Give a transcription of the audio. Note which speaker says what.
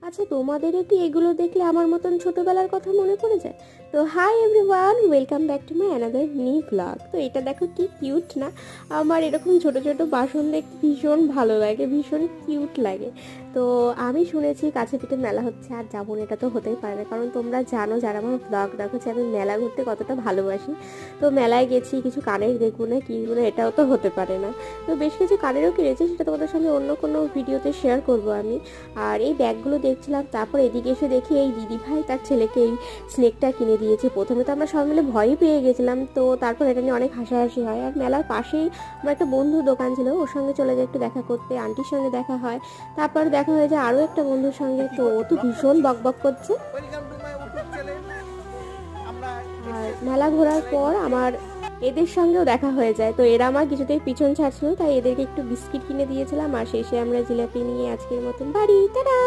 Speaker 1: আচ্ছা, তোমাদেরও কি এগুলো দেখলে আমার মতন ছোটবেলার কথা মনে পড়ে যায়? তো hi everyone, welcome back to my another new blog. তো এটা দেখো কি কিউট না? আমার এরকম ছোট ছোট বাসন দেখতে ভীষণ ভালো লাগে, ভীষণ কিউট লাগে। তো আমি শুনেছি কাছে পিঠে মেলা হচ্ছে, আর যাবো না এটা তো হতেই পারে না, কারণ তোমরা জানো যারা আমার ব্লগ দেখো যে আমি মেলা ঘুরতে কতটা ভালোবাসি। তো মেলায় গেছি, কিছু কানের দেখবো না কিনবো না এটাও তো হতে পারে না। তো বেশ কিছু কানেরও কিনেছি, সেটা তোমাদের সঙ্গে অন্য কোনো ভিডিওতে শেয়ার করবো আমি। আর এই ব্যাগগুলো দেখছিলাম, তারপর এদিকে এসে দেখি এই দিদি ভাই তার ছেলেকে এই স্নেকটা কিনে দিয়েছে। প্রথমে তো আমরা সব মিলে ভয়ই পেয়ে গেছিলাম, তো তারপর এটা নিয়ে অনেক হাসাহাসি হয়। আর মেলার পাশেই আমার একটা বন্ধুর দোকান ছিল, ওর সঙ্গে চলে যাই একটু দেখা করতে, আন্টির সঙ্গে দেখা হয়। তারপর দেখা হয়ে যায় আরও একটা বন্ধুর সঙ্গে, তো ও তো ভীষণ বকবক করছে। আর মেলা ঘোরার পর আমার এদের সঙ্গেও দেখা হয়ে যায়, তো এরা আমার কিছুতেই পিছন ছাড়ছিল, তাই এদেরকে একটু বিস্কিট কিনে দিয়েছিলাম। আর শেষে আমরা জিলাপি নিয়ে আজকের মতন বাড়ি, টাটা।